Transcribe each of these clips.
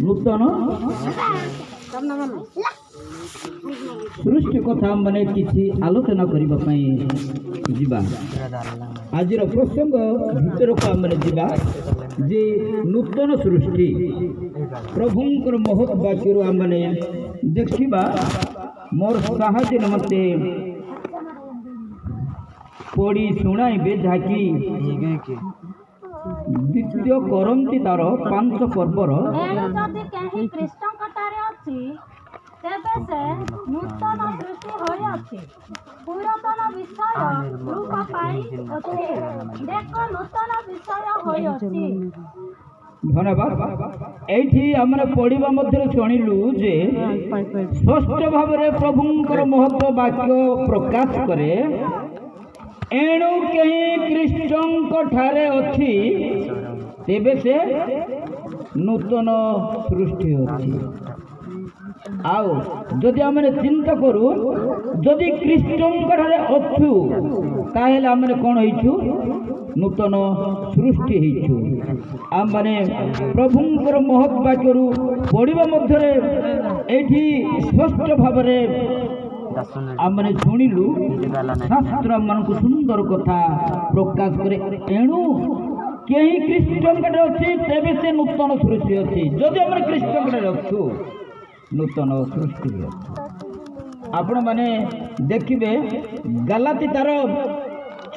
नूतन सृष्टि कथा माने किसी आलोचना करने जीवा आज प्रसंग भीतर को आम जीवा जे नूतन सृष्टि प्रभुंकर महत् वाक्य आम देखा मोर साहय निमंते पढ़ी शुणाइबे जहाँकि द्वितीय करंती तार 5 पर्वर तेबे से नूतन सृष्टि होयछि पुरातन विषय रूप पाई अछि देखो नूतन विषय होयछि। धन्यवाद। एठी हमने पढ़िबा मध्य शुणिलु जे स्पष्ट भाव में प्रभुंकर महत्व वाक्य प्रकाश करे एणु कहीं कृष्णଙ୍କ ठारे अछि तेबे से नूतन सृष्टि अछि। आओ जदि आमने चिंता करू जदि कृष्णଙ୍କ ठारे अछु ताहेले आमने कोन होइछु नूतन सृष्टि होइछु। आम माने प्रभुंकर महत् वाक्यरू पढ़िबा मध्यरे एठी स्पष्ट भाव में आमने शुणिलु शास्त्र मन को सुंदर कथा प्रकाश करे एणु कहीं कृष्णଙ୍କ अच्छी तेबे से नूतन सृष्टि अच्छी जदि आम कृष्णଙ୍କ अच्छु नूतन सृष्टि आपण माने देखिबे गलाती तार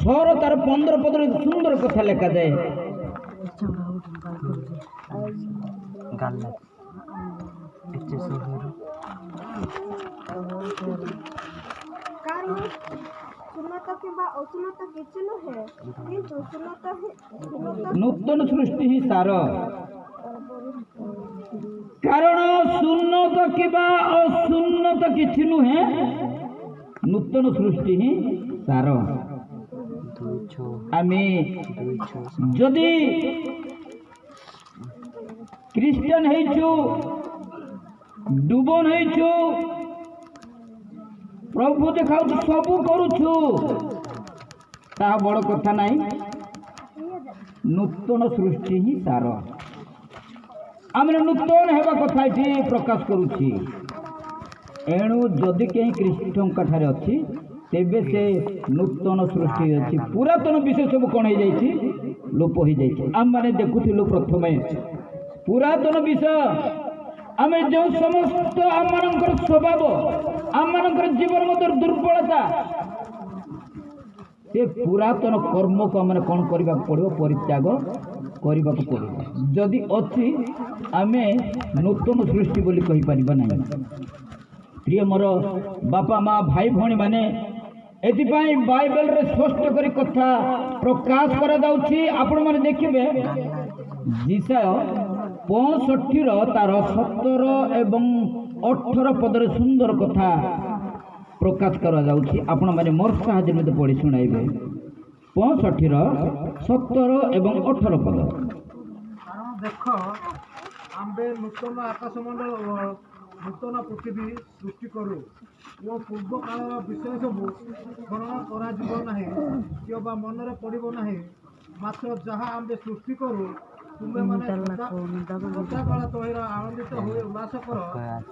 6 तार 15 पद सुंदर कथा लिखा जाए नूतन सृष्टि ही सार कारण सुन्नत किबा असुन्नत किछि नुहे नूतन सृष्टि ही सार। आमे जदि क्रिश्चियन हेछु डुबन हेछु प्रभु देखाउ सब करूछु ता बड़ कथा नहीं नूतन सृष्टि ही सार। आम नूतन हेबा कथा ये प्रकाश करुछि एणु जदि कहीं कृष्णଙ୍କ ठारे अछि तेबे से नूतन सृष्टि अछि पुरातन विषय सब कौन हो जाइछि लोप हो जाइछि। आम माने देखुथिलु प्रथमे पुरातन विषय आम जो समस्त आम स्वभाव आम जीवन मध्य दुर्बलता से पुरातन कर्म को आम कौन करने पड़ो परित्याग करने को पड़ो जदि अच्छी आमे नूतन सृष्टि बोली कहि परिबा नहीं। प्रिय मोर बापा माँ भाई भौणी माने एथिपाई बाइबल रे स्पष्ट करी कथा प्रकाश करा जाउछि। आपण माने देखिबे जिसाय 65 तार 17 एवं 18 पदर सुंदर कथा प्रकाश करा जाउछि। आपण माने मोर साहाय्य में पढ़ी सुनाइबे 65 17 एवं 18 पद। देख आंबे नूतन आकाशमंडल नूतन पृथ्वी सृष्टि करू वो पूर्व काल विषय सब स्मरण करा मनरे पड़ो ना मात्र जहाँ आंबे सृष्टि करू तुम्हें माने काल तोहिर आनंदित हुए उल्लास कर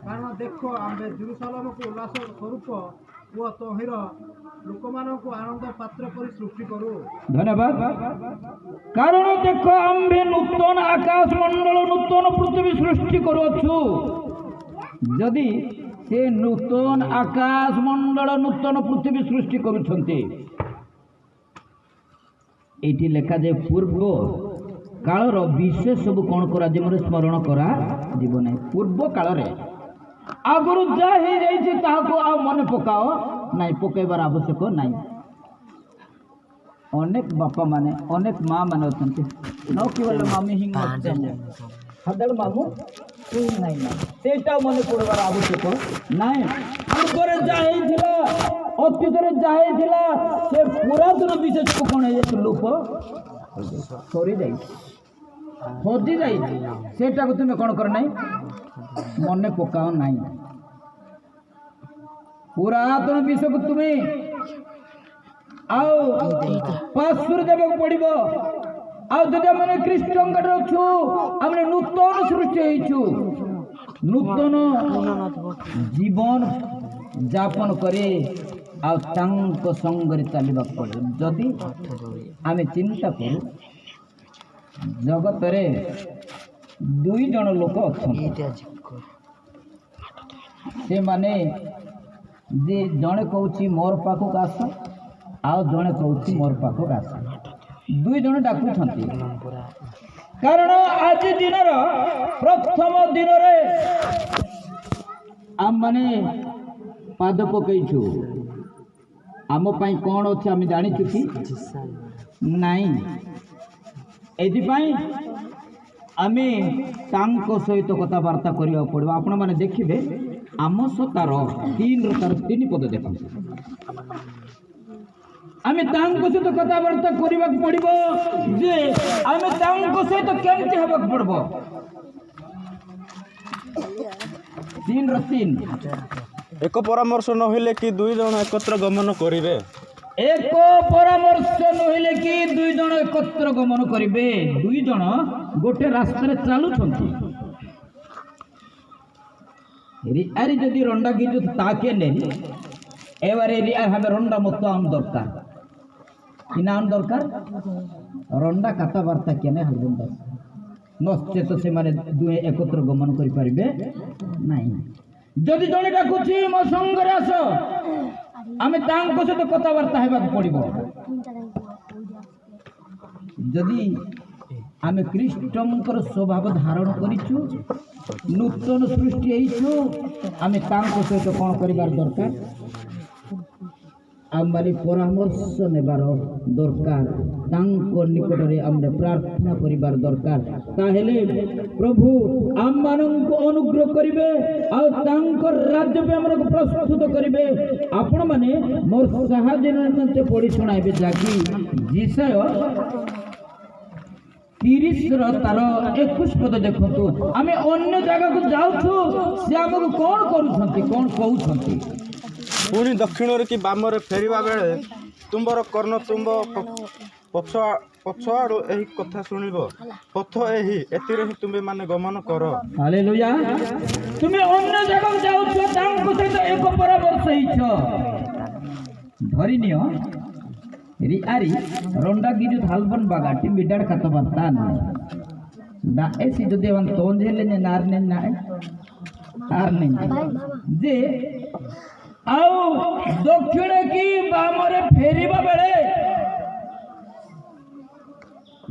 कारण देख आंबे जेरुसलेम को उल्लास स्वरूप वो तोहिर लोक मान को आनंद पात्र कर सृष्टि करू। धन्यवाद। कारण देख आंबे नूतन आकाश मंडल नूतन पृथ्वी सृष्टि करूछु जदि से नूतन आकाश मंडल नूतन पृथ्वी सृष्टि करुछन्ति एटी लेखा जे पूर्व कालर विशेष सब कौन करा जीवन स्मरण करा जीवन पूर्व काल रे आगुरु जा ही जाइछि ताहाको आ मन पकाओ नहीं पकेबार आवश्यक नहीं। अनेक बापा माने अनेक माँ माने अछन्ति न केवल मामी ही हदड़ मामू कोई नहीं ना सेटा मन पड़बार आवश्यक नहीं। आगरे जाहे थिला अतीतरे जाहे थिला से पुरातन विशेष को कोन हे लोप सरी जाई हजी जाई सेटा को तुम कौन कर नहीं मन पकाओ नहीं पुरातन विषय को तुम्हें आओ पासुर देव पड़ो आदि आम ख्रीष्टंकर अच्छु आम नूतन सृष्टि हो नूतन जीवन जापन करे आंक संगे चलवा पड़े जदि आम चिंता करूँ जगत रे दुई जन लोक अच्छा से माने जे जड़े कहूँ मोर पाखक आस आउ जड़े कहूँ मोर पाखक आस दुई जन डाकुंट कारण आज दिन प्रथम दिन आम माने पाद पकईचु आम कौन अच्छे आम जाचु कि नाई एपाई आम सहित कथबार्ता करने पड़ो आपण मैंने देखिए आमोस तार 3 पद देख आम सहित कथबार्ता करने पड़ो जे आम सहित केमती हवा पड़ब 3 एक परामर्श नहिले कि दुई जन एकत्र गमन करिवे एक परामर्श नहिले कि दुई जन एकत्र गमन करिवे दुई जन गोटे रास्ता चलु अरे जदि रंडा गिजु ताके नहीं एबारे हमें रंडा मत आम दरकार कि नाम दरकार रंडा कथबार्ता केने हलबन नचेत से माने दुए एकत्र गमन करि परिबे नहीं जदि जड़े डाकुची मो संगे आस आम सहित कथबार्ता होगा पड़ो जदि आम ख्रीष्टंकर स्वभाव धारण करूँ नूतन सृष्टि आम सहित कौन कर दरकार आम माने परामर्श नेबार दरकार निकट में आम प्रार्थना करिबार दरकार ताहेले प्रभु आम मानक अनुग्रह करिवे आ राज्य पे हमर प्रस्तुत करिवे आपण माने मोर साहाय्य निमंते पढ़ी सुनाइबे जाकी जिसय 30 तार 21 पद देखु आम अन्य जगह को जाऊँ से आमको कौन करुछंती कौन कहउछंती पुणी दक्षिण कि बाम फेरिबा बेले तुम्बर कर्ण तुम्ब पछआड़ू एही कथा सुनिब पथ एही एतिरे ही तुम्बे माने गमन कर हालेलुया तुमे अन्य जगह जाउछ तांको सहित एक परामर्श हिछ धरि नियो रि आरी रंडा गिजु थालबन बागाटी मिडाड कथबार्ता न दा एसी जदि वन तोंजेले ने नार ने नाय आर नहीं जे आउ दक्षिण की बामरे फेरिबा बेले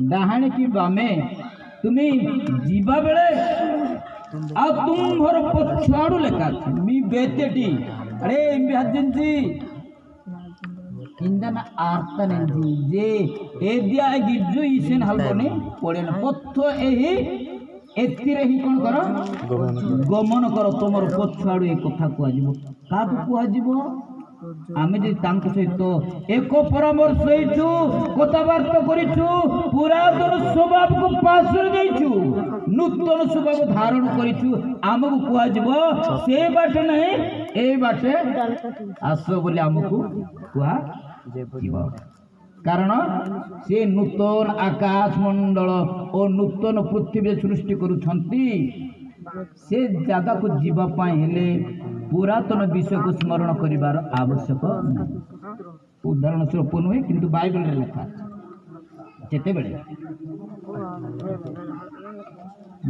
डाहाणी की बामे तुमी जीवा बेले आ तुम्हर पछाड़ू लेखा मी बेतेटी अरे इम्बिहाजिंजी इंदना आर्तनेंजी जे एदिया गिज्जु इसेन हलबने पड़ेन पत्थो एही एतिरे ही कोन करो गमन करो तुमर पछाड़ू ए कथा को आजिबो काकु को आजिबो आमे जे तांक सहित एक परामर्श हेचु कथबार्ता करिछु पुरातन स्वभाव को पासर देइछु नूतन स्वभाव धारण करिछु आमको को आजिबो से बाटे नहीं ए बाटे आसो बोले आमको कुआ जेबो कारण से नूतन आकाश मंडल और नूतन पृथ्वी सृष्टि करुछंती से जगह को जीवा पाए हेले पुरातन विषय को स्मरण करिवार आवश्यक उदाहरण स्वरूप नुहे किंतु बाइबल रे लिखा जेते बेले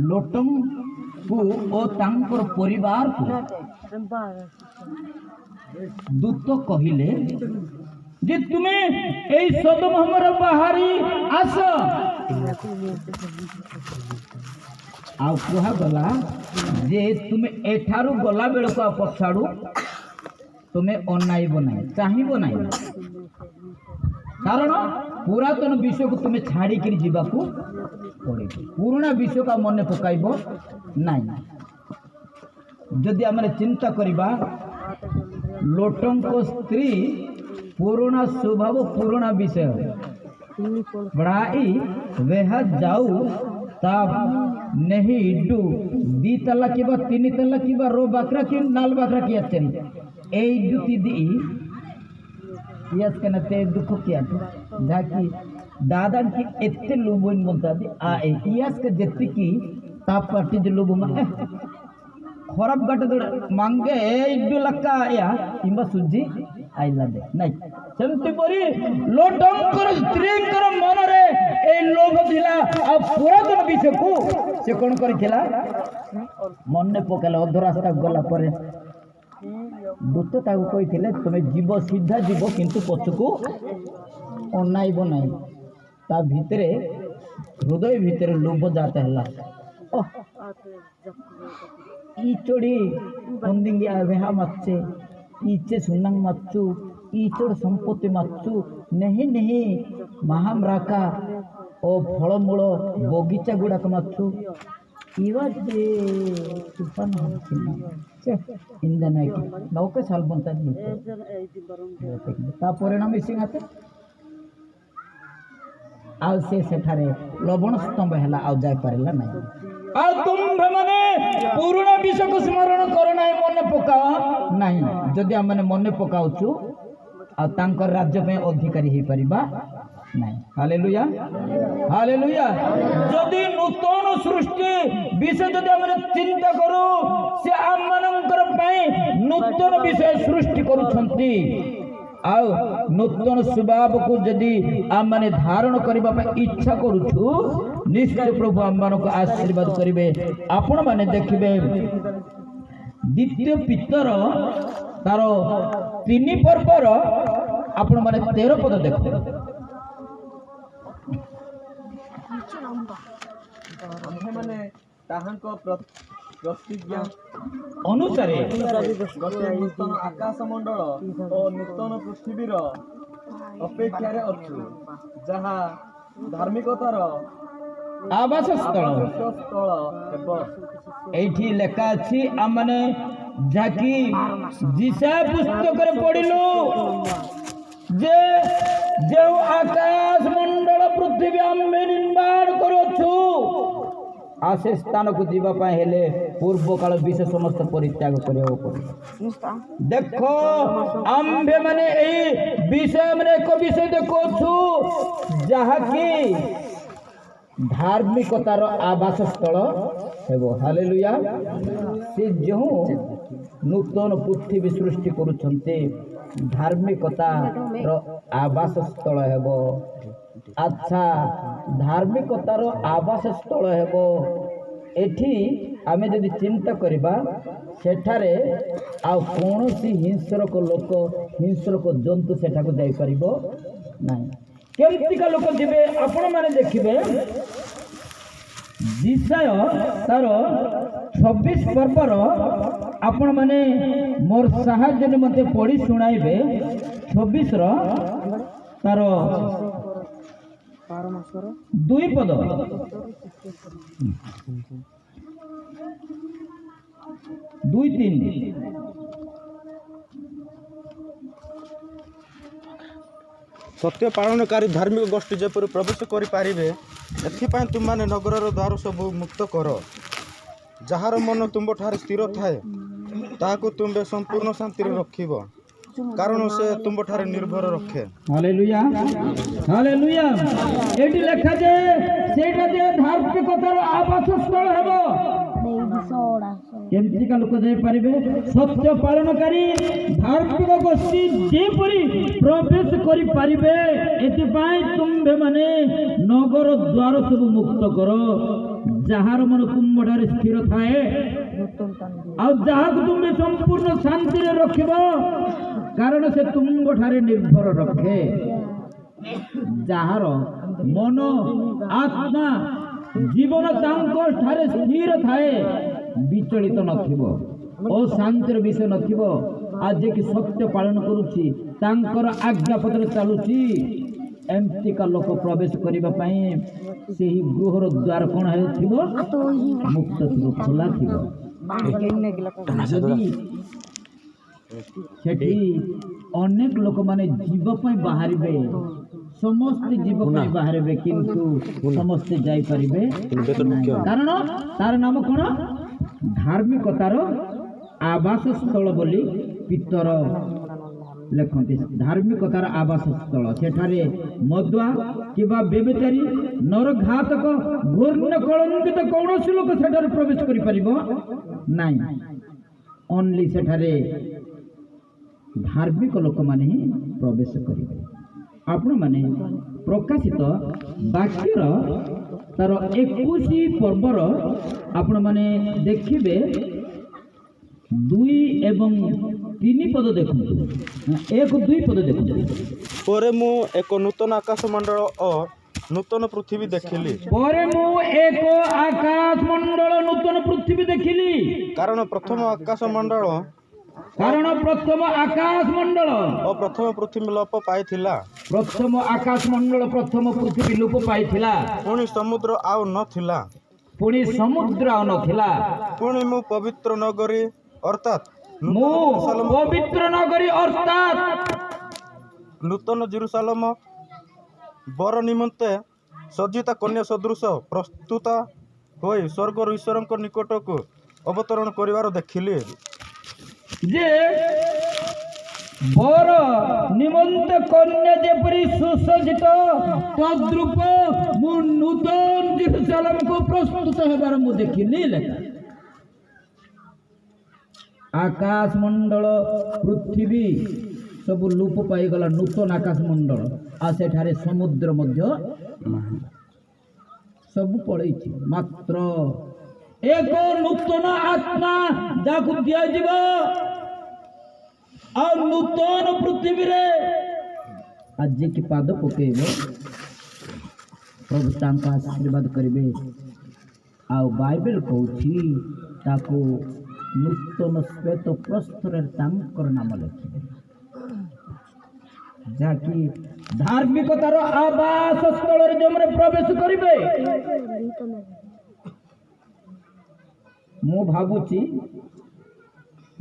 लोटम को ओ तांकर परिवार को दूत कहिले जे तुम्हें ए सदम हमर बाहरी आस आ कुहा गला जे तुम एठारू गला बेल को पछाड़ू तुम्हें अनाइब ना चाहिए ना कारण पुरातन विषय को तुम्हें छाड़ी कर जीवाकू पड़े पुराना विषय का मन पकाइब ना जदि आम चिंता करवा लोटंक स्त्री पुराना स्वभाव पुराना विषय बड़ाई वेहा जाऊ ताब नहीं इड्डू दी तला की बा 3 तला की बा रो बकरा की नाल बकरा की अच्छी ए इड्डू ती दी यस कनते दुख किया जाकी दादा की एत्ते लोभन बनता थी इतिहास के जत्ती की ताप पार्टी जो लोभ में खराब गट मांगे इड्डू लक्का या इम्बा सुजी आइला दे नहीं सेमती परी लोटंकर स्त्रींकर मन रे ए लोभ थिला आ पुरातन विषय को से कोन करिथिला मन ने पकेला अध रास्ता गला परे दूत ताकू कही तुम जीव सीधा जीव किंतु पछकू अनाइब नहीं ता भितरे हृदय भितर लोभ जाता है ई चोड़ी बंदिंगी आवेहा मच्चे इचे सुनंग मच्चू इचोड़ संपत्ति मच्चू नहीं नहीं महामराका ओ फलमूल बगीचा गुड़ाक मच्चू इवाजे तूफान इंधन नौके साल बनता ता परिणाम सिंहाते आउ से सेठारे लवण स्तंभ हैला आउ जाय पारिला नहीं आ तुम माने पुराना विषय को स्मरण कर ना मन पकाओ नहीं जदि हम माने मन पकाउछु आ तांकर राज्य में अधिकारी हे परिबा नहीं हालेलुया हालेलुया जदि नूतन सृष्टि विषय जदि हम चिंता करू से आम मानकर पई नूतन विषय सृष्टि करूछंती आउ नूतन स्वभाव को जदि आम माने धारण करबा पे इच्छा करूछु निश्चय प्रभु आम मान को आशीर्वाद करिवे आपण माने देखिबे द्वितीय पितर तार 3 पर्वर आपण माने 13 पद देखो आम्भेमाने ताहांको प्रतिज्ञा अनुसारे गोटे नूतन आकाश मंडल और नूतन पृथ्वीर अपेक्षारे अच्छु जहा धार्मिकतार आवास स्थल स्थल हेब एठी लेखा अछि आमने जाकी जिसा पुस्तक रे पढिलु जे जो आकाश मंडल पृथ्वी आमे निर्माण करूछु आसे स्थान को जीवा पाए हेले पूर्व काल विषय समस्त परित्याग करियो पड़े देखो आम्भे माने एई विषय माने एक विषय देखोछु जहा की धार्मिकतार आवास स्थल हेबो हालेलुया से जो नूतन पृथ्वी सृष्टि करूछन्ते धार्मिकतार आवास स्थल हेबो अच्छा धार्मिकतार आवास स्थल हेबो एठी आमे जदि चिंता करिबा सेठारे आ कोनोसी हिंसरक लोक हिंसरक जंतु सेठाको जाई परिबो नाही केमतिका लोक जिबे आपण माने देखिबे जिसाय तार 26 पर्वर आपण माने मोर साहाय्य निमंते पढ़ी सुनाइबे 26 रो तार 2 पद 2-3 सत्य पालनकारी धार्मिक गोष्ठी जेपरि प्रवेश करें एथिपाई तुम माने नगर द्वार सब मुक्त कर जार मन तुम ठारे स्थिर थाए ताहाको तुम्बे संपूर्ण शांति रखिब कारण से तुम ठारे निर्भर रखे हालेलुया हालेलुया एटी लेखा जे सेटा जे धार्मिकतार आवास स्थल हेबो केमती का लोक जाई परिबे सत्य पालनकारी धार्मिक गोष्ठी जेपरि प्रवेश करि परिबे एतिपाई तुमबे माने नगर द्वार सब मुक्त करो जहार मन कुंभठारे स्थिर थाए आ जहाक तुमबे संपूर्ण शांति रे रखिबो कारण से तुमठारे निर्भर रखे जहार मन आत्मा जीवन तांको ठारे स्थिर थाए विचलित नथिबो अशांतिर विषय नथिबो आज जे कि सत्य पालन करूची तांकर आज्ञा पत्र चालुची एमती का लोक प्रवेश करिबा पई सेही गृहर द्वार कोन है थिबो मुक्त थिबो खुला थिबो जदि सेठी अनेक लोक माने जीव पई बाहरिबे समस्त जीव पई बाहरिबे किंतु समस्त जाई परिबे कारण तार नाम कोन धार्मिकतार आवास स्थल बोली पितर ଲେଖନ୍ତି ଧାର୍ମିକତାର ଆବାସ ସ୍ଥଳ। ସେଠାରେ ମଦୁଆ କିମ୍ବା ବ୍ୟଭିଚାରୀ ନରଘାତକ ଘୂର୍ଣ୍ଣ କଳଙ୍କିତ କୌଣସି ଲୋକ ସେଠାରେ ପ୍ରବେଶ କରିପାରିବ ନାହିଁ। ଓନ୍ଲି ସେଠାରେ ଧାର୍ମିକ ଲୋକମାନେ ହିଁ ପ୍ରବେଶ କରିବେ। ଆପଣମାନେ ପ୍ରକାଶିତ ବାକ୍ୟର ତାର 21 ପର୍ବର ଆପଣମାନେ ଦେଖିବେ 2 ଏବଂ 3 ପଦ ଦେଖନ୍ତୁ, 1-2 ପଦ ଦେଖନ୍ତୁ। ପରେ ମୁଁ ଏକ ନୂତନ ଆକାଶମଣ୍ଡଳ ଓ ନୂତନ ପୃଥିବୀ ଦେଖିଲି, ପରେ ମୁଁ ଏକ ଆକାଶ ମଣ୍ଡଳ ନୂତନ ପୃଥିବୀ ଦେଖିଲି। କାରଣ ପ୍ରଥମ ଆକାଶ ମଣ୍ଡଳ ଓ ପ୍ରଥମ ପୃଥିବୀ ଲୋପ ପାଇଥିଲା। ପ୍ରଥମ ଆକାଶ ମଣ୍ଡଳ ପ୍ରଥମ ପୃଥିବୀ ଲୋପ ପାଇଥିଲା। ପୁଣି ସମୁଦ୍ର ଆଉ ନଥିଲା। ପୁଣି ମୁଁ ପବିତ୍ର ନଗରୀ ଅର୍ଥାତ୍ ନୂତନ ଜେରୁସାଲେମ ବର ନିମନ୍ତେ ସଜ୍ଜିତା କନ୍ୟା ସଦୃଶ ପ୍ରସ୍ତୁତ ହୋଇ ସ୍ୱର୍ଗରୁ ଈଶ୍ୱରଙ୍କ ନିକଟକୁ ଅବତରଣ କରିବାର ଦେଖିଲି। ଯେ ବର ନିମନ୍ତେ କନ୍ୟା ଯେପରି ସୁସଜ୍ଜିତ ତଦ୍ରୂପ ମୁଁ ନୂତନ ଜେରୁସାଲେମକୁ ପ୍ରସ୍ତୁତ ହେବାର ମୁଁ ଦେଖିଲି। ଲେଖା ଆକାଶ ମଣ୍ଡଳ ପୃଥିବୀ ସବୁ ଲୋପ ପାଇଗଲା, ନୂତନ ଆକାଶ ମଣ୍ଡଳ ଆଉ ସେଠାରେ ସମୁଦ୍ର ମଧ୍ୟ ସବୁ ପଳେଇଛି। ମାତ୍ର ଏକ ନୂତନ ଆତ୍ମା ଯାହାକୁ ଦିଆଯିବ ଆଉ ନୂତନ ପୃଥିବୀରେ ଆଜି କି ପାଦ ପକେଇବ ପ୍ରଭୁ ତାଙ୍କୁ ଆଶୀର୍ବାଦ କରିବେ। ଆଉ ବାଇବେଲ କହୁଛି ତାକୁ ନୂତନ ଶ୍ଵେତ ପ୍ରସ୍ତରରେ ତାଙ୍କର ନାମ ଲେଖିବେ, ଯାହାକି ଧାର୍ମିକତାର ଆବାସ ସ୍ଥଳରେ ଯେଉଁମାନେ ପ୍ରବେଶ କରିବେ। ମୁଁ ଭାବୁଛି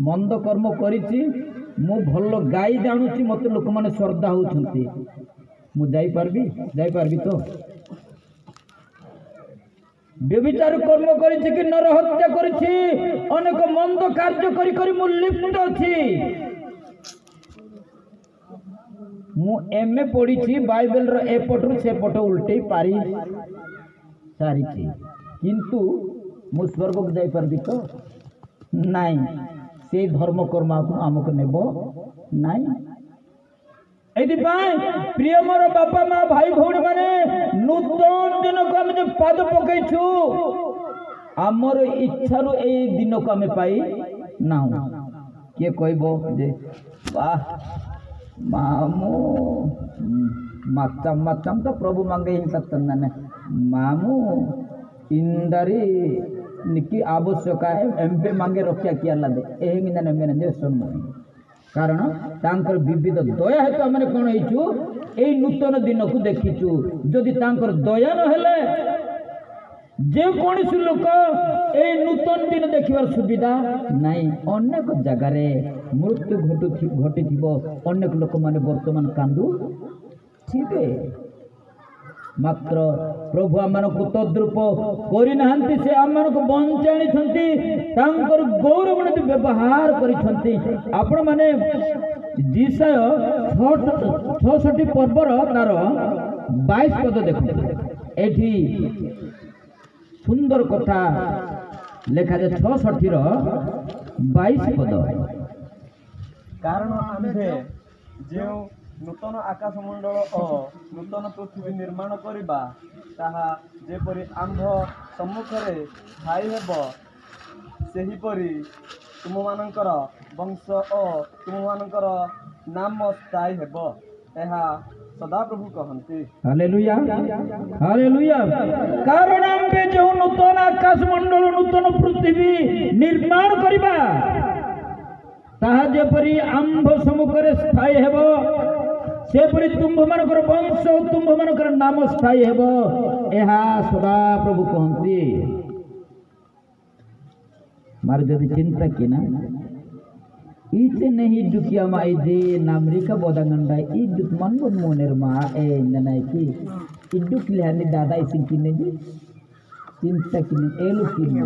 ମନ୍ଦ କର୍ମ କରିଛି, ମୁଁ ଭଲ ଗାଈ ଜାଣୁଛି, ମତେ ଲୋକମାନେ ଶ୍ରଦ୍ଧା ହଉଛନ୍ତି, ମୁଁ ଯାଇପାରିବି ତ? ବ୍ୟଭିଚାର କର୍ମ କରିଛି କି ନର ହତ୍ୟା କରିଛି, ଅନେକ ମନ୍ଦ କାର୍ଯ୍ୟ କରି କରି ମୁଁ ଲିପ୍ତ ଅଛି। ମୁଁ MA ପଢିଛି, ବାଇବେଲର ଏପଟରୁ ସେପଟ ଉଲ୍ଟେଇ ପାରି ସାରିଛି, କିନ୍ତୁ ମୁଁ ସ୍ୱର୍ଗକୁ ଯାଇପାରିବି ତ? ନାଇଁ, ସେଇ ଧର୍ମ କର୍ମକୁ ଆମକୁ ନେବ ନାଇଁ। ଏଥିପାଇଁ ପ୍ରିୟ ମୋର ବାପା ମା ଭାଇ ଭଉଣୀ ମାନେ, ନୂତନ ଦିନକୁ ଆମେ ଯେ ପାଦ ପକେଇଛୁ, ଆମର ଇଚ୍ଛାରୁ ଏଇ ଦିନକୁ ଆମେ ପାଇ ନାହୁଁ। କିଏ କହିବ ଯେ ମାମୁଁ ମାତାମ ତ ପ୍ରଭୁ ମାଙ୍ଗେ ହିଁ ସତ୍ୟ ମାମୁଁ इंदारी निकी आवश्यक है एमपे मांगे रक्षा किया लादे एहिंग ना मेने जे सुनमो कारण तांकर विविध दया हेतु आमने कोन हेचु ए नूतन दिन को देखिचु जदि तांकर दया न हेले जे कोनसी लोक ए नूतन दिन देखिबार सुविधा नहीं अनेक जगह रे मृत्यु घटिथिबो अनेक लोक माने वर्तमान कांदु थिबे मात्र प्रभु आमनकु तद्रूप करि नाहंती से आमनकु बंचाणी छंती तांकर गौरवनित व्यवहार करि छंती आपण माने जिसाय 66 पर्वर तार 22 पद देखो एठी सुंदर कथा लेखा जे 66 रो 22 पद कारण आम्भे जे नूतन आकाश मंडल और नूतन पृथ्वी निर्माण करिबा ताहा जेपरि आंभ सम्मुखरे ठाई हेबो सेही परि तुम मानकर वंश और तुम मानकर नाम स्थायी हेबो एहा सदा प्रभु कहंती हालेलुया हालेलुया कारण आंबे जो नूतन आकाश मंडल नूतन पृथ्वी निर्माण करिबा ताहा जेपरि आंभ सम्मुखरे स्थायी हेबो सेपरि तुम्भ मानकर वंश तुम्भ मानकर नाम स्थायी हेबो एहा सदा प्रभु कहंती मार जदि चिंता की ना इसे नहीं दुखिया माई जे नामरिका बोदांगंडा ई दुश्मन बन मोनेर मा ए ननाई की इडुक लेहानी दादा इसिन किने जी चिंता किने एलु किने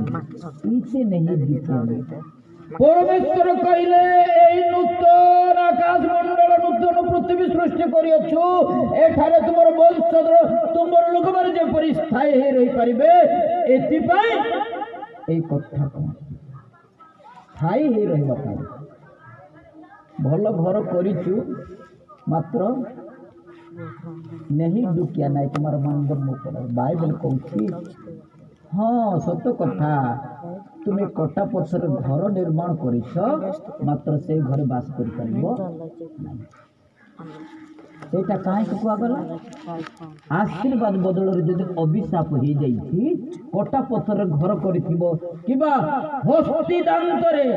इसे नहीं दुखिया परमेश्वर कहले एई नूतन आकाश मंडल नूतन पृथ्वी सृष्टि करियछु एठारे तुमर वंशधर तुमर लोक माने जेपरि स्थायी हे रही परिबे एति पई एई कथा कोन स्थायी हे रहबा पई भल घर करिछु मात्र नहीं दुखिया नहीं तुम्हार मन मुकर बाइबल कहूँ हाँ सत कथा तुम्हें कटा पछर घर निर्माण करिछ मात्र से घर बास कर परिबो सेटा काहे कुआगला आशीर्वाद बदल जदि अभिशाप हो जाइछि कटा पथर घर करिथिबो किबा हस्ती दांतरे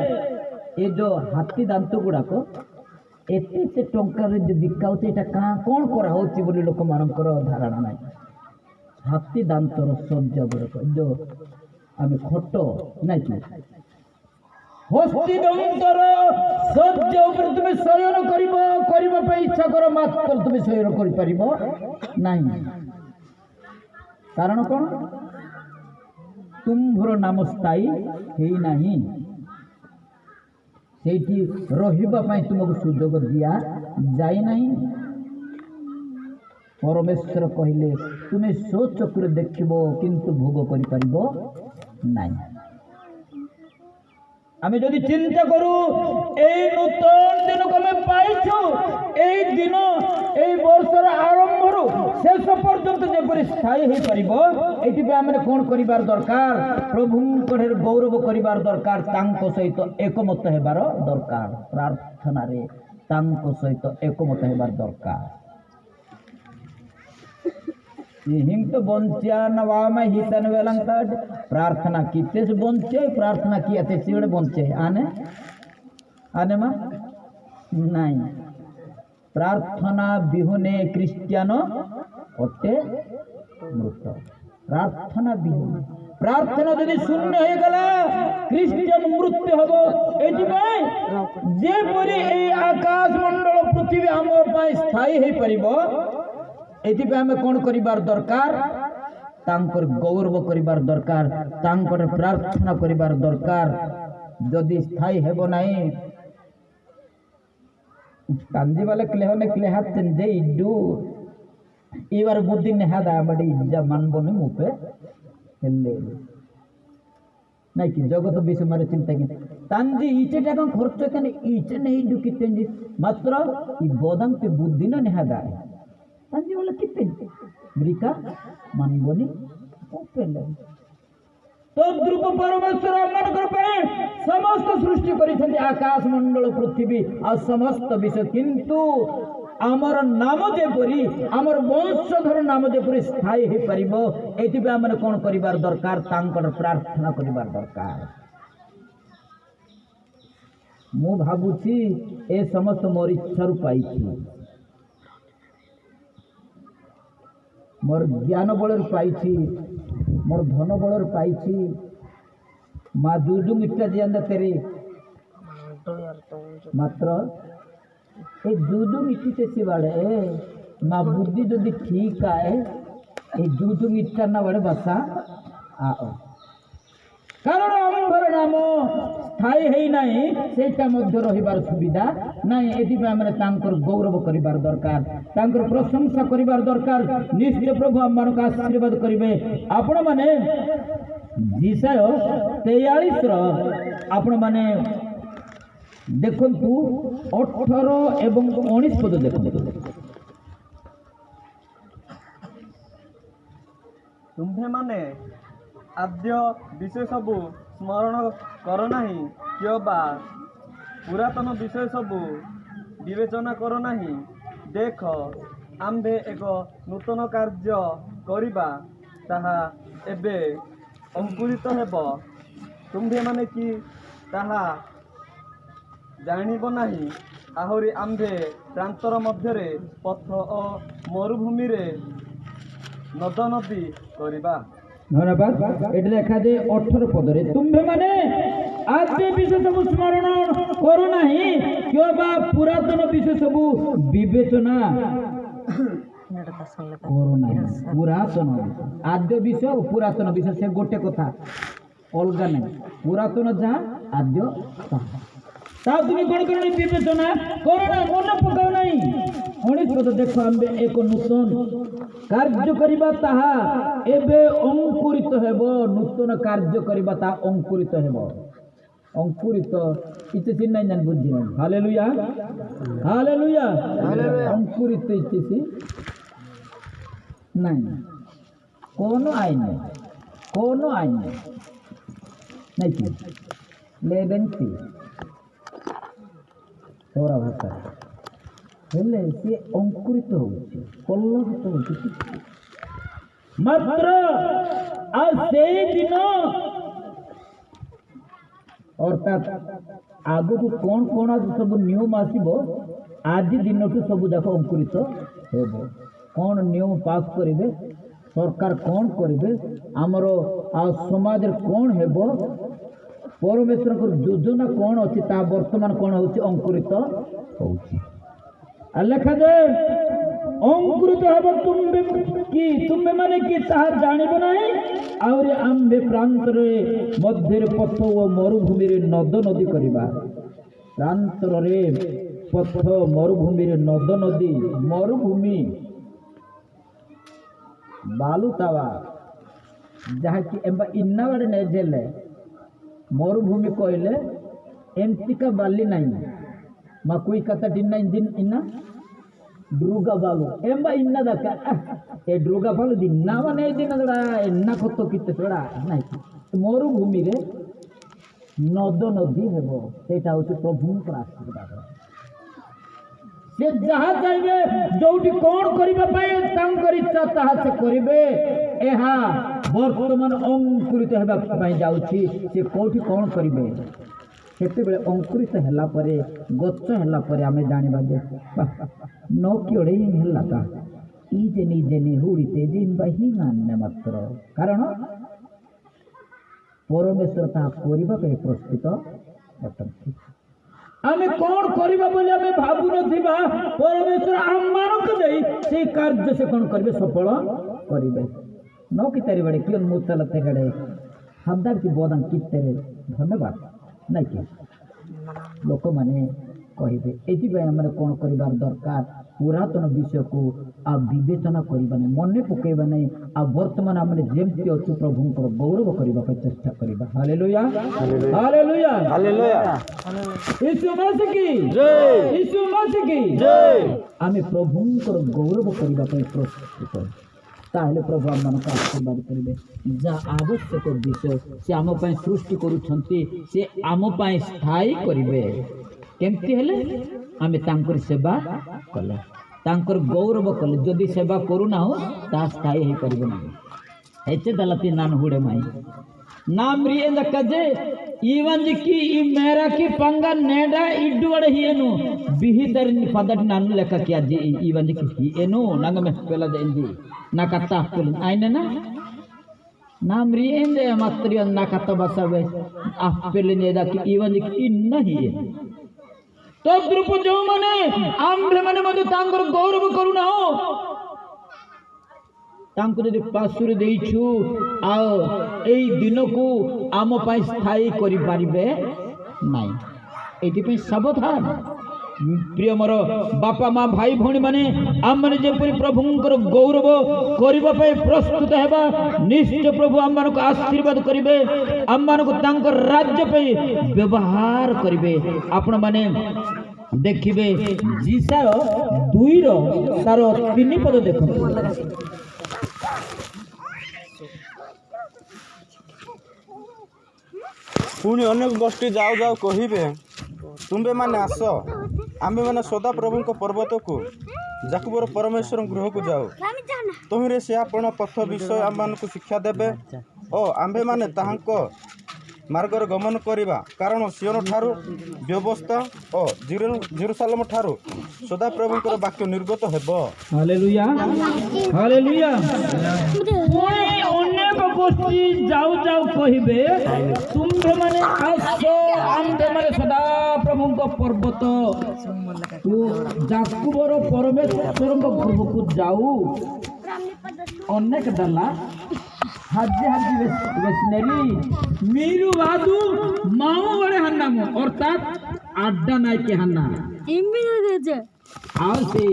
ए जो हाथी दांत गुड़ाक एते से टंकार जो बिका होते एटा कहाँ कौन करा होची बोली लोक मानकर धारणा नहीं हाथी दांतर सज्जा गुड़ाक जो आम खट नहीं कि हस्ती दांतर सज्जा ऊपर तुम्हें शयन करने इच्छा कर मात्र तुम्हें शयन कर नहीं कारण कौन तुम्भर नाम स्थायी है नहीं सेठी रहिबा पई तुमको सुजोग दिया जाय नहीं परमेश्वर कहले तुम्हें सो चक्र देखिबो किंतु भोग करि परिबो नहीं आमे जदि चिंता करू एई नूतन दिन को हमें पाइछु एई दिन एई वर्षर आरंभरु शेष पर्यंत जेपरि स्थायी हे परिबो एति पे हमरे कोन करिबार दरकार प्रभुंकर गौरव करिबार दरकार तांको सहित एकमत हेबार दरकार प्रार्थना रे तांको सहित एकमत हेबार दरकार हिंग तो बंचिया नवाम हितन वेलंका प्रार्थना कीते से बंचे प्रार्थना किया ते सिवड़े बंचे आने आने मा नहीं प्रार्थना बिहुने क्रिश्चियन ओटे मृत प्रार्थना बिहुने प्रार्थना यदि शून्य हो गला क्रिश्चियन मृत्यु हबो एति पई जे परि ए आकाश मंडल पृथ्वी हमर पई स्थायी हे परिबो एति पे हमें कौन करिबार दरकार तांकर गौरव करिबार दरकार तांकर प्रार्थना करिबार दरकार जदि स्थायी हेबो नाही कांजी वाले क्लेहने क्लेहात जे इडू इवार बुद्धि नेहादा बड़ी इज्जा मानबो ने मुपे हेले नहीं कि जगत विषय मारे चिंता की तांजी इचे टाका खर्च कने इचे नहीं इडू कितेंजी मात्र ई बोदम पे बुद्धि न नेहादा तांजी वाला किते ब्रिका मानबोनी ओपेले तो द्रुप परमेश्वर मन पे समस्त सृष्टि करिसेंती आकाश मंडल पृथ्वी आ समस्त विषय किंतु आमर नाम जेपरी आमर वंशधर नाम जेपरी स्थायी हे परिबो एति पे हमर कोन करिबार दरकार तांकर प्रार्थना करिबार दरकार मु भाबुची ए समस्त मोर इच्छारु पाइछि मोर ज्ञान बलर पाइछि मोर धन बलर पाइछि माँ जूजू मिट्टा दिया तेरे मात्र ए जूजू मिट्टी से सिवाड़े माँ बुद्धि जो ठीक आए ए जूजू मिट्टा ना बड़े बसा आओ कारण आमर नाम स्थायी है नहीं सेटा मध्य रहिबार सुविधा नहीं एति पे हमरे तांकर गौरव करिबार दरकार तांकर प्रशंसा करिबार दरकार निश्चय प्रभु हम मान का आशीर्वाद करिवे आपण माने जिसाय 43 रो आपण माने देखंतु 18 एवं 19 पद देखंतु तुम्भे माने आद्य विषय सबु स्मरण कर नाही क्यों बा पुरातन विषय सबु विवेचना कर नाही देख आम्भे एक नूतन कार्य करिबा ताहा एबे अंकुरित हेब तुम्भे माने कि ताहा जानिब नाही आहुरी आम्भे प्रांतर मध्यरे पथ ओ मरुभूमि रे नद नदी करिबा धन्यवाद एट लिखा जे 18 पदरे तुम्भे माने आद्य विषय सब स्मरण करो नाही क्यों बा पुरातन विषय सब विवेचना करो नाही पुरातन आद्य विषय पुरातन विषय से गोटे कथा अलगा नहीं पुरातन जहाँ ଆଦ୍ୟ ତାହା। ତା ତୁମେ କ'ଣ କର ବିବେଚନା କର ନା ମନେ ପକାଉ ନାହିଁ। 19 ଦେଖ ଆମ୍ଭେ ଏକ ନୂତନ କାର୍ଯ୍ୟ କରିବା ତାହା ଏବେ ଅଙ୍କୁରିତ ହେବ। ନୂତନ କାର୍ଯ୍ୟ କରିବା ତାହା ଅଙ୍କୁରିତ ହେବ। ଅଙ୍କୁରିତ ଇତିସି ନାହିଁ ଜାଣି ବୁଝି ନାହିଁ। ହାଲେଲୁୟା ହାଲେଲୁୟା ଅଙ୍କୁରିତ ଇତିସି ନାହିଁ। কোনো আইন নাকি লেবেন্সি সৌরা ভাষা ହେଲେ ସେ ଅଙ୍କୁରିତ ହେଉଛି, କଲବିତ ହେଉଛି ମାତ୍ର। ଆଉ ସେଇ ଦିନ ଅର୍ଥାତ୍ ଆଗକୁ କ'ଣ କ'ଣ ସବୁ ନିୟମ ଆସିବ, ଆଜି ଦିନଠୁ ସବୁ ଯାକ ଅଙ୍କୁରିତ ହେବ। କ'ଣ ନିୟମ ପାସ୍ କରିବେ, ସରକାର କ'ଣ କରିବେ, ଆମର ଆଉ ସମାଜରେ କ'ଣ ହେବ, ପରମେଶ୍ୱରଙ୍କର ଯୋଜନା କ'ଣ ଅଛି, ତାହା ବର୍ତ୍ତମାନ କ'ଣ ହେଉଛି ଅଙ୍କୁରିତ ହେଉଛି। ଲେଖାଯାଏ ଅଙ୍କୁରିତ ହେବ ତୁମେ ମାନେ କି ତାହା ଜାଣିବ ନାହିଁ। ଆହୁରି ଆମ୍ଭେ ପ୍ରାନ୍ତରରେ ମଧ୍ୟରେ ପଥ ଓ ମରୁଭୂମିରେ ନଦ ନଦୀ କରିବା। ପ୍ରାନ୍ତରରେ ପଥ ମରୁଭୂମିରେ ନଦ ନଦୀ। ମରୁଭୂମି ବାଲୁତାବା ଯାହାକି ଏମ୍ବା ଇନା ବାଡ଼େ ନେଇ ଦେଲେ ମରୁଭୂମି କହିଲେ ଏମିତିକା ବାଲି ନାହିଁ। ମାକୁଇ କାତାଟି ନାହିଁ ଦିନ ଇନା ଡ୍ରୁଗା ବାଲୁ ଏମ୍ବା ଇନା ଦରକାର ଏ ଡ୍ରୁଗା ବାଲୁ ଦିନା ମାନେ ଏଇ ଦିନ ଯୋଡ଼ା ଏନା ଖତ କିତେ ସେଡ଼ା ନାହିଁ। ମରୁଭୂମିରେ ନଦ ନଦୀ ହେବ। ସେଇଟା ହେଉଛି ପ୍ରଭୁଙ୍କର ଆଶୀର୍ବାଦ। ସେ ଯାହା ଚାହିଁବେ, ଯୋଉଠି କ'ଣ କରିବା ପାଇଁ ତାଙ୍କର ଇଚ୍ଛା ତାହା ସେ କରିବେ। ଏହା ବର୍ତ୍ତମାନ ଅଙ୍କୁରିତ ହେବା ପାଇଁ ଯାଉଛି। ସେ କୋଉଠି କ'ଣ କରିବେ, ସେତେବେଳେ ଅଙ୍କୁରିତ ହେଲା ପରେ, ଗଛ ହେଲା ପରେ ଆମେ ଜାଣିବା ଯେ ନ କିଡ଼େ ହେଲା ତା ଇ ଜେନି ଜେନି ହୁଡ଼ିତେ ଜିମ୍ବା ହିଁ ଆନେ ମାତ୍ର। କାରଣ ପରମେଶ୍ୱର ତାହା କରିବା ପାଇଁ ପ୍ରସ୍ତୁତ ଅଟନ୍ତି। ଆମେ କ'ଣ କରିବା ବୋଲି ଆମେ ଭାବୁନଥିବା, ପରମେଶ୍ୱର ଆମମାନଙ୍କୁ ଦେଇ ସେଇ କାର୍ଯ୍ୟ ସେ କ'ଣ କରିବେ, ସଫଳ କରିବେ। ନ କିତାରିବାଡ଼େ କିଏ ମୁଁ ଚାଲତେ ଗାଡ଼େ ହାଦାର କି ବଦାନ କିତେରେ ଧନ୍ୟବାଦ ନାଇଁ କି ଲୋକମାନେ କହିବେ। ଏଥିପାଇଁ ଆମେ କ'ଣ କରିବାର ଦରକାର, ପୁରାତନ ବିଷୟକୁ ଆଉ ବିବେଚନା କରିବା ନାହିଁ, ମନେ ପକାଇବା ନାହିଁ। ଆଉ ବର୍ତ୍ତମାନ ଆମେ ଯେମିତି ଅଛୁ ପ୍ରଭୁଙ୍କର ଗୌରବ କରିବା ପାଇଁ ଚେଷ୍ଟା କରିବା। ହାଲେଲୁୟା ହାଲେଲୁୟା ହାଲେଲୁୟା ଈଶୁ ମସିହ କି ଜୟ, ଈଶୁ ମସିହ କି ଜୟ। ଆମେ ପ୍ରଭୁଙ୍କର ଗୌରବ କରିବା ପାଇଁ ପ୍ରସ୍ତୁତ, ତାହେଲେ ପ୍ରଭୁ ଆମମାନଙ୍କୁ ଆଶୀର୍ବାଦ କରିବେ। ଯାହା ଆବଶ୍ୟକ ବିଷୟ ସେ ଆମ ପାଇଁ ସୃଷ୍ଟି କରୁଛନ୍ତି, ସେ ଆମ ପାଇଁ ସ୍ଥାୟୀ କରିବେ। କେମିତି ହେଲେ ଆମେ ତାଙ୍କର ସେବା କଲେ, ତାଙ୍କର ଗୌରବ କଲେ। ଯଦି ସେବା କରୁନାହୁଁ ତାହା ସ୍ଥାୟୀ ହେଇପାରିବ ନାହିଁ। ಹೆಚ್ಚೆ ದಲತಿ ನಾನು ಹುಡೆ ಮಾಯಿ ನಾಮ್ರಿ ಎಂದಕ್ಕಜೆ ಈವಂಜಿಕ್ಕಿ ಈ ಮೇರಾಕಿ ಪಂಗ ನೆಡ ಇಡ್ಡುವಡ ಹಿಯನು ಬಿಹಿದರಿ ಪದಟ್ ನಾನು ಲೆಕ್ಕಕ್ಕೆ ಅಜ್ಜಿ ಈವಂಜಿಕ್ಕಿ ಏನು ನಂಗಮೆ ಪೆಲದ ಎಂದಿ ನಾ ಕತ್ತ ಹಾಕ್ತೇನೆ ಆಯ್ನನ ನಾಮ್ರಿ ಎಂದೆ ಮಾತ್ರಿ ನಾ ಕತ್ತ ಬಸವೆ ಆಪ್ಪೆಲಿನ ಎದಕ್ಕೆ ಈವಂಜಿಕ್ಕಿ ಇನ್ನ ಹಿಯನು तद्रूप जो माने आम्भे माने मधु तांकर गौरव करुना हो तांको जदि पासुरे देइछु आओ एई दिन को आम पाई स्थायी करि पारिबे नाही एति पे सावधान प्रिय मोर बापा माँ भाई भौणी माने आम माने जेपरि प्रभुंकर गौरव करिबा पे प्रस्तुत हेबा निश्चय प्रभु आम मानको आशीर्वाद करिवे आम मानको तांकर राज्य पे व्यवहार करिवे आपण माने देखिबे जीसार 2 तार 3 पद देखंतु पुणी अनेक गोष्ठी जाऊ जाऊ कहिबे तुम्बे माने आस आम्बे माने सदा प्रभु को पर्वत को जाकुबर परमेश्वर गृह को जाओ तुमरे से आपण पथ विषय आम को शिक्षा देबे ओ आम्बे माने ताहांको मार्गर गमन करिबा कारण सियोन ठारू व्यवस्था ओ जेरूशलेम ठारू सदा प्रभुंकर वाक्य निर्गत हेबो हालेलुया हालेलुया पुणे अनेक गोष्ठी जाऊ जाऊ कहिबे तुम्भे माने आसो आम्भे माने सदा प्रभुंक पर्वत तू जाकुबर परमेश्वरंक गृह को जाऊ अनेक दला हाजी हाजी वेशनरी मीरू वादू माऊ बड़े अर्थात आड्डा नाई केहाना ଆଉ ସେ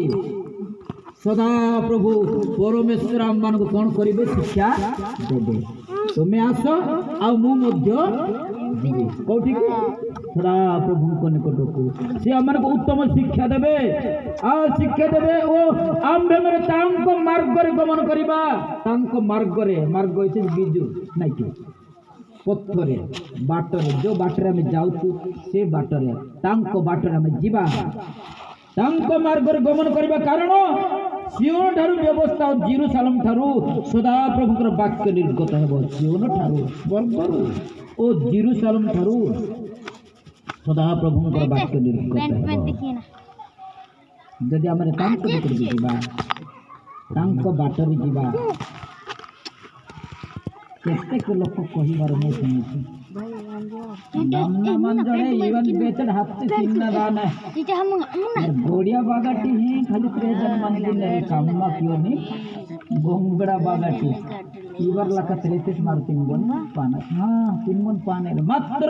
ସଦା ପ୍ରଭୁ ପରମେଶ୍ୱର ଆମମାନଙ୍କୁ କ'ଣ କରିବେ ଶିକ୍ଷା ଦେବେ ତୁମେ ଆସ ଆଉ ମୁଁ ମଧ୍ୟ ଯିବି କୋଉଠିକି ସଦା ପ୍ରଭୁଙ୍କ ନିକଟକୁ ସେ ଆମମାନଙ୍କୁ ଉତ୍ତମ ଶିକ୍ଷା ଦେବେ ଆଉ ଶିକ୍ଷା ଦେବେ ଓ ଆମ୍ଭେମାନେ ତାଙ୍କ ମାର୍ଗରେ ଗମନ କରିବା ତାଙ୍କ ମାର୍ଗ ହେଉଛି ବିଜୁ ନାଇଁ କି ପଥରେ ବାଟରେ ଯୋଉ ବାଟରେ ଆମେ ଯାଉଛୁ ସେ ବାଟରେ ତାଙ୍କ ବାଟରେ ଆମେ ଯିବା ତାଙ୍କ ମାର୍ଗରେ ଗମନ କରିବା କାରଣ ସିଓନ ଠାରୁ ବ୍ୟବସ୍ଥା ଓ ଜେରୁସାଲେମ ଠାରୁ ସଦାପ୍ରଭୁଙ୍କର ବାକ୍ୟ ନିର୍ଗତ ହେବ ସିଓନ ଠାରୁ ସ୍ୱର୍ଗରୁ ଓ ଜେରୁସାଲେମ ଠାରୁ ସଦାପ୍ରଭୁଙ୍କର ବାକ୍ୟ ନିର୍ଗତ ହେବ ଯଦି ଆମେ ତାଙ୍କ ଭିତରକୁ ଯିବା ତାଙ୍କ ବାଟରେ ଯିବା କେତେକ ଲୋକ କହିବାର ମୁଁ ଶୁଣିଛି गोड़िया बागाटी है खाली प्रेजन मंदिर नहीं काममा क्यों नहीं गोंगड़ा बागाटी इवर लका 33 मार 3 गुण पाना हाँ 3 गुण पाने मात्र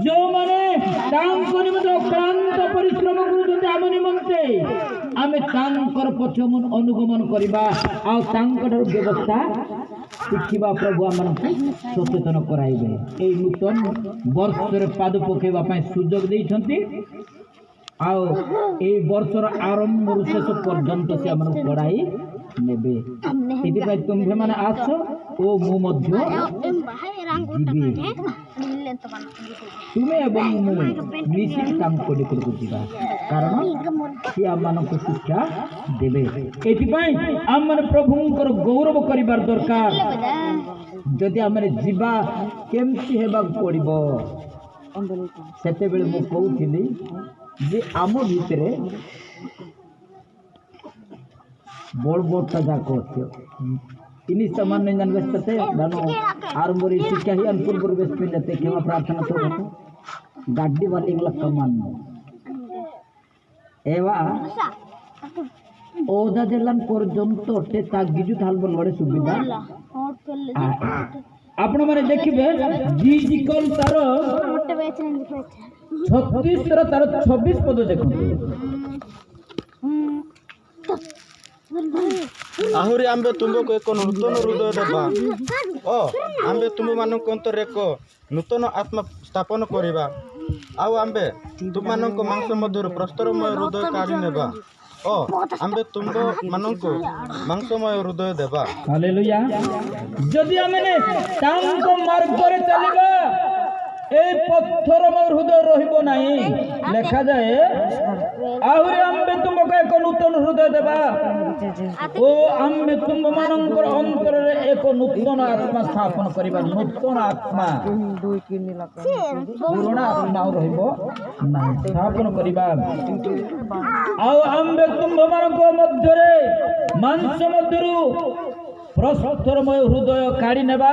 जो माने तांको निमित्त क्लांत परिश्रम करूछन्ते आम निमंते आमे तांकर पथमन अनुगमन करिबा आ तांकर व्यवस्था शिखिबा प्रभु आमनकु सचेतन कराइबे ए नूतन वर्षर पाद पकेबा पई सुजोग देइछन्ति आओ ए वर्षर आरंभ शेष पर्यंत से आमनकु पढ़ाई नेबे एति तुम्भे माने आस ओ मु मध्य जीवी तुमे एवं मु मिसी काम कोडी करकु जीवा कारण से आमनकु शिक्षा देबे एति पई आमन प्रभुंकर गौरव करिबार दरकार जदि आमरे जीवा केमती हेबा पड़िबो सेते बेले मु कहउथिली जे आम भितरे बड़ बड़टा जाक अच्छे इन्हीं सामान्य जानते दानो आरंभरी शिक्षा ही अनपुर पूर्वेश पिंडते क्षमा प्रार्थना तो गाड़ी वाली गला कमान एवा ओदा जिल्लान पर्यंत टे तागिजु थालबल बड़े सुविधा आपण माने देखिबे डिजिटल तार 36 तार 26 पद देखो ଆହୁରି ଆମ୍ଭେ ତୁମକୁ ଏକ ନୂତନ ହୃଦୟ ଦେବା ଓ ଆମ୍ଭେ ତୁମମାନଙ୍କ ଅନ୍ତରରେ ଏକ ନୂତନ ଆତ୍ମା ସ୍ଥାପନ କରିବା ଆଉ ଆମ୍ଭେ ତୁମମାନଙ୍କ ମାଂସ ମଧ୍ୟରୁ ପ୍ରସ୍ତରମୟ ହୃଦୟ କାଢ଼ି ନେବା ଓ ଆମ୍ଭେ ତୁମମାନଙ୍କୁ ମାଂସମୟ ହୃଦୟ ଦେବା ହାଲେଲୁୟା ଯଦି ଆମେ ତାଙ୍କ ମାର୍ଗରେ ଚାଲିବା ए पत्थर हृदय रहिबो नाही लेखा जाए आहुरी आम्बे तुमको एक नूतन हृदय देबा ओ आम्बे तुम मानकर अंतर रे एक नूतन आत्मा स्थापन करिबा नूतन आत्मा पुराना आत्मा रहिबो नाही स्थापन करिबा आ आम्बे तुम मानक मध्य रे मांस मध्यरु प्रस्तरमय हृदय काढी नेबा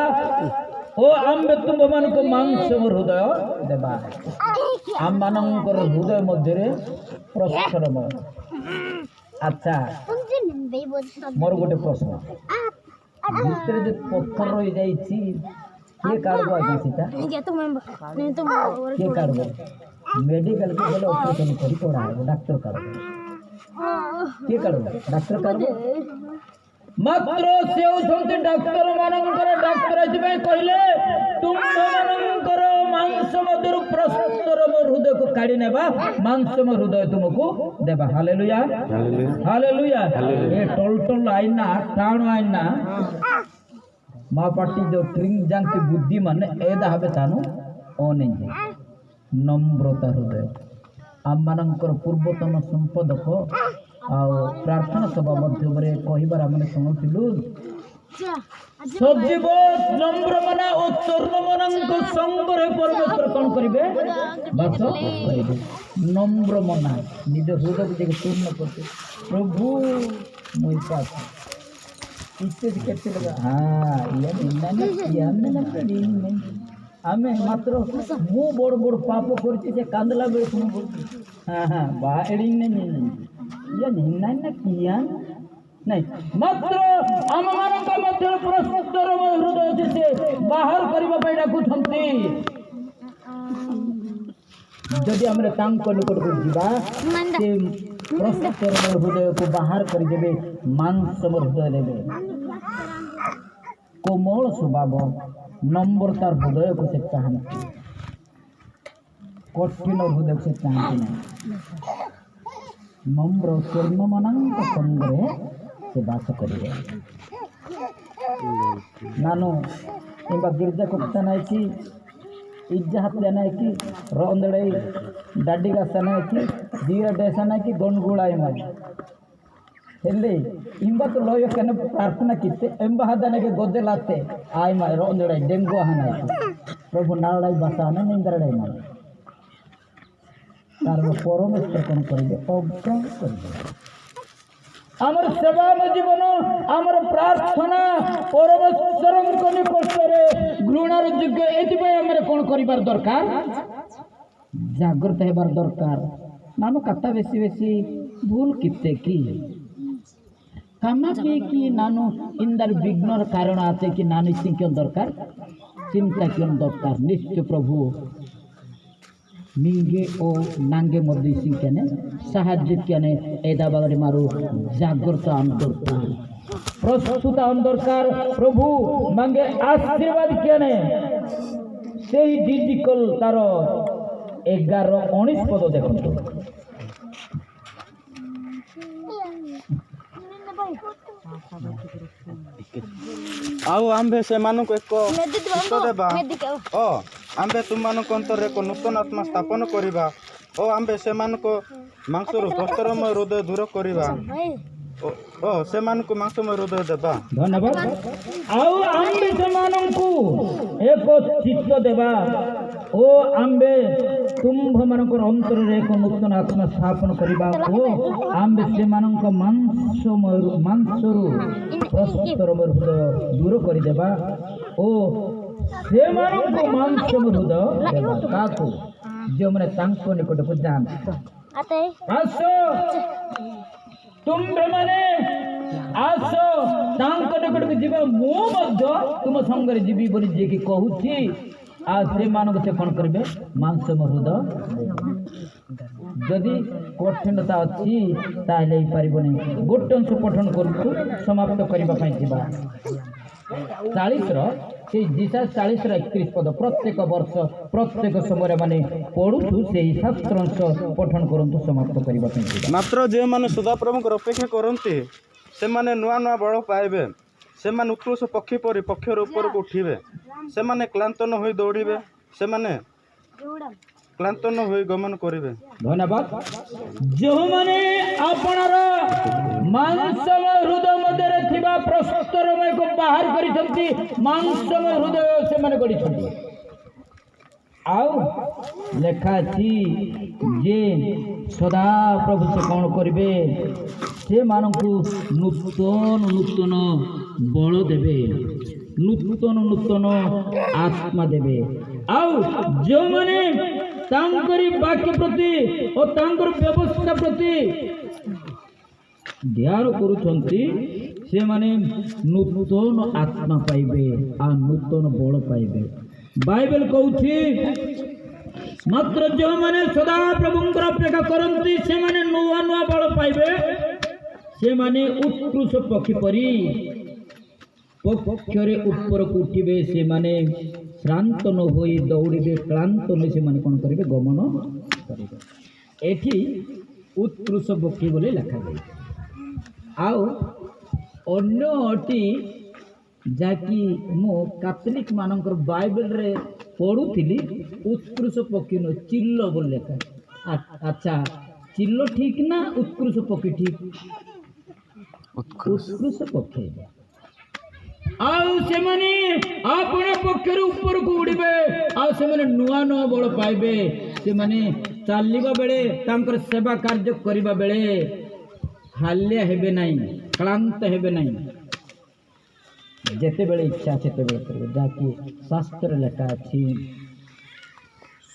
ओ आम्बे तुम मानक मांस हृदय देबा आम मानकर हृदय मध्य प्रस्तरमय अच्छा मोर गोटे प्रश्न भितर जो पत्थर रही जाइछि के काढबो आगे सीता के काढबो मेडिकल के गले ऑपरेशन करी तोड़ा डॉक्टर काढबो के काढबो डॉक्टर काढबो मात्र से होते डॉक्टर मानकर डॉक्टर एथि कहले तुम मानकर मांस मध्यरु प्रस्तरमय हृदय को काढी नेबा मांसमय हृदय तुमको देबा हालेलुया हालेलुया ए टोल टोल आइना टाण आइना मा पाटी जो ट्रिंग जांति बुद्धि मन एदा हबे तानु ओने नम्रता हृदय आम मानकर पूर्वतन संपादक आ प्रार्थना सभा मध्य कहबार आम शुणुलु सजीव नम्र मना और चरण मान संगे परमेश्वर कौन करेंगे बास करेंगे नम्र मना निज हृदय को पूर्ण करते प्रभु मुझे हाँ आमे मात्र मु बड़ बड़ पाप कर कांदला बेल हाँ हाँ बाहरी नहीं मात्र आम मान प्रस्तरमय हृदय से बाहर करने डाकुंट जदि आम निकट को जीवा से प्रस्तुतर हृदय को बाहर करदेवे मांसम हृदय देवे कोमल स्वभाव नम्रतार हृदय को से चाहती कठिन हृदय को से चाहती नहीं नम्र स्वर्ण मानक संगे से बास करेंगे नानु किंबा गिरजा कक्षा नहीं कि इज्जा हत्या नहीं कि रोंदड़े डाडी गासा नहीं कि दीरा डेसा नहीं कि गणगुड़ाई मारी हेल्ले इंबा तो लोयो कने प्रार्थना किते एंबा हदाने के गोदे लाते आय माय रोंदड़े डेंगू हना प्रभु नालाई बसाने निंदरड़े मारी कारण परमेश्वर कौन करेंगे अज्ञा करेंगे आमर सेवा जीवन आमर प्रार्थना परमेश्वर निकट घृणार योग्य ये कौन कर दरकार जागृत होबार दरकार नाम कथा बेसी बेसी भूल किते की कामा की नानु इंदर विघ्नर कारण आते कि नानु सिंह क्यों दरकार चिंता क्यों दरकार निश्चय प्रभु मिंगे ओ नांगे मध्य सिंह केने साहाଯ୍य केने एदा बागरे मारू जागृत अंदरकार प्रस्तुत अंदरकार प्रभु मांगे आशीर्वाद केने से ही डिजिकल तारो 11-19 पद देखो आउ आंबे से मानु को एक हित देबा ओ आंबे तुम मानु को अंतर एक नूतन आत्मा स्थापन करिबा ओ आंबे से मानु को मांसर कष्टरमय हृदय दूर करिबा ओ से मानु को मांसमय हृदय देबा धन्यवाद आउ आंबे से मानु को एक चित्त देबा ओ आंबे तुम्भ मानकर अंतर रे एक नूतन आत्मा स्थापन करिबा ओ आंबे से मानक मांसरु प्रस्तुतर हृदय दूर करि देबा ओ से मानक मांसम हृदय देबा काको जो माने तांको निकट को जान आसो तुम्भे माने आसो तांको निकट को जीवा मो मध्य तुम संगरे जीवी बोली जे कि कहूची आ से मानक से कौन करेंगे मांसम हृदय जदि कठिनता अच्छी ताले पारिबनी गोटे अंश पठन करूँ समाप्त करने 40 से जीसा 40 31 पद प्रत्येक वर्ष प्रत्येक समय माने पढ़ुछु से शास्त्र अंश पठन करूँ समाप्त करने मात्र जे माने सदाप्रभु अपेक्षा करती से माने नुआ नुआ बल पाइबे से माने उत्कृष्ट पक्षी परी पक्षर ऊपर को उठिबे से माने क्लांत न होई दौड़िबे से माने क्लांत न होई गमन करिबे धन्यवाद जो माने आपनर मांसम हृदय मध्य थिबा प्रस्तरमय को बाहर करिसंती मांसम हृदय से माने गडिसंती आउ लेखा छी जे सदा प्रभु से कौन करिबे से मानकु नूतन नूतन बल देबे नूतन नूतन आत्मा देबे आउ जो माने तांकरी वाक्य प्रति और तांकर व्यवस्था प्रति ध्यान करूछंती से माने नूतन आत्मा पाइबे आ नूतन बल पाइबे बाइबल कहूची मात्र जो माने सदा प्रभुंकर अपेक्षा करती से माने नुआ नुआ बल पाइबे से माने उत्कृष्ट पक्षी परी पक्षरे ऊपर को उठिबे से माने श्रांत न होई दौड़िबे क्लांत न से माने कोन करिबे गमन करिबे एठी उत्कृष्ट पक्षी बोले लिखा जाय आउ अन्य अटी जाकि मो कैथोलिक मानकर बाइबल रे पढ़ुथिली उत्कृष्ट पक्षी न चिल्लो बोल लेखा अच्छा चिल्लो ठीक ना उत्कृष्ट पक्षी ठीक उत्कृष्ट पक्षी आउ से माने आपण पक्षर ऊपर को उड़िबे आउ से माने नुआ नुआ बल पाइबे से माने चालिबा बेले तांकर सेवा कार्य करिबा बेले हाल्या हेबे नाही क्लांत हेबे नाही जेते बेले इच्छा सेते बेले करिबे जाकि शास्त्र लेखा अछि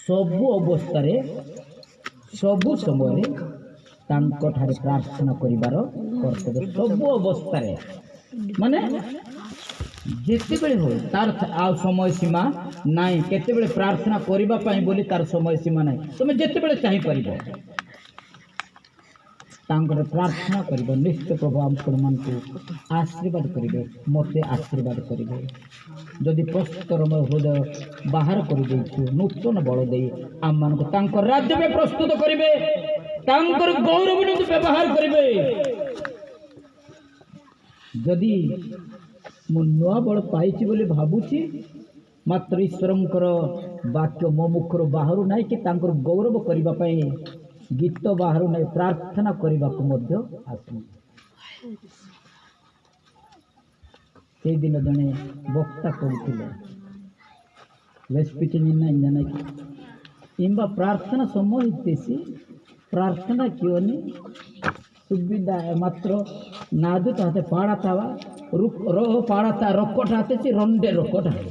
सबु अवस्था रे सबु समय तांको ठारे प्रार्थना करिबार कर्तव्य सबु अवस्था रे माने ଯେତେବେଳେ ହଉ ତାର ଆଉ ସମୟ ସୀମା ନାହିଁ। କେତେବେଳେ ପ୍ରାର୍ଥନା କରିବା ପାଇଁ ବୋଲି ତାର ସମୟ ସୀମା ନାହିଁ। ତୁମେ ଯେତେବେଳେ ଚାହିଁପାରିବ ତାଙ୍କର ପ୍ରାର୍ଥନା କରିବ। ନିଶ୍ଚୟ ପ୍ରଭୁ ଆପଣମାନଙ୍କୁ ଆଶୀର୍ବାଦ କରିବେ, ମୋତେ ଆଶୀର୍ବାଦ କରିବେ। ଯଦି ପ୍ରସ୍ତୁତର ହୃଦୟ ବାହାର କରିଦେଇଛୁ ନୂତନ ବଳ ଦେଇ ଆମମାନଙ୍କୁ ତାଙ୍କ ରାଜ୍ୟ ପାଇଁ ପ୍ରସ୍ତୁତ କରିବେ, ତାଙ୍କର ଗୌରବ ନିମନ୍ତେ ବ୍ୟବହାର କରିବେ। ଯଦି ମୁଁ ନୂଆ ବଳ ପାଇଛି ବୋଲି ଭାବୁଛି, ମାତ୍ର ଈଶ୍ୱରଙ୍କର ବାକ୍ୟ ମୋ ମୁଖରୁ ବାହାରୁ ନାହିଁ କି ତାଙ୍କର ଗୌରବ କରିବା ପାଇଁ ଗୀତ ବାହାରୁ ନାହିଁ, ପ୍ରାର୍ଥନା କରିବାକୁ ମଧ୍ୟ ଆସୁ। ସେଇଦିନ ଜଣେ ବକ୍ତା କହୁଥିଲେ, କିମ୍ବା ପ୍ରାର୍ଥନା ସମୟ ହେଇତେସି ପ୍ରାର୍ଥନା କିଓନି ସୁବିଧା ମାତ୍ର नादू हाते पाड़ा तावा रोह पाड़ा ता रोकोट हाते ची रोंडे रोकोट हाते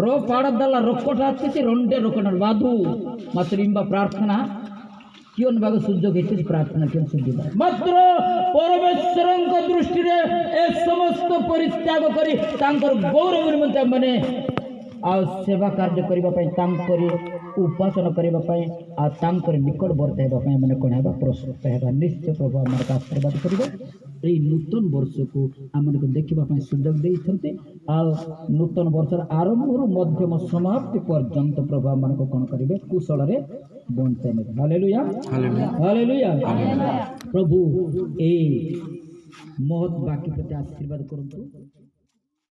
रो पाड़ा दला रोकोट हाते ची रोंडे रोकोट वादू मात्र इंबा प्रार्थना क्यों बाग सुजोग हेतु प्रार्थना क्यों सुविधा मात्र परमेश्वरଙ୍କ दृष्टिरे ए समस्त परित्याग करी तांकर गौरव निमंते माने आ सेवा कार्य करबा पई तांकरी उपासना करबा पई आ तांकर निकट वर्त हेबा पई माने कोन हेबा प्रस्तुत हेबा। निश्चय प्रभु हमर का आशीर्वाद करिवे। ए नूतन वर्ष को हमन को देखिबा पई सुजोग देइथन्ते आ नूतन वर्षर आरंभରୁ मध्यम समाप्ति पर्यंत प्रभु हमन को कोन करिवे कुशल रे बंचाइ नेबे। Hallelujah hallelujah hallelujah. प्रभु ए महत् वाक्य प्रति आशीर्वाद करंतु।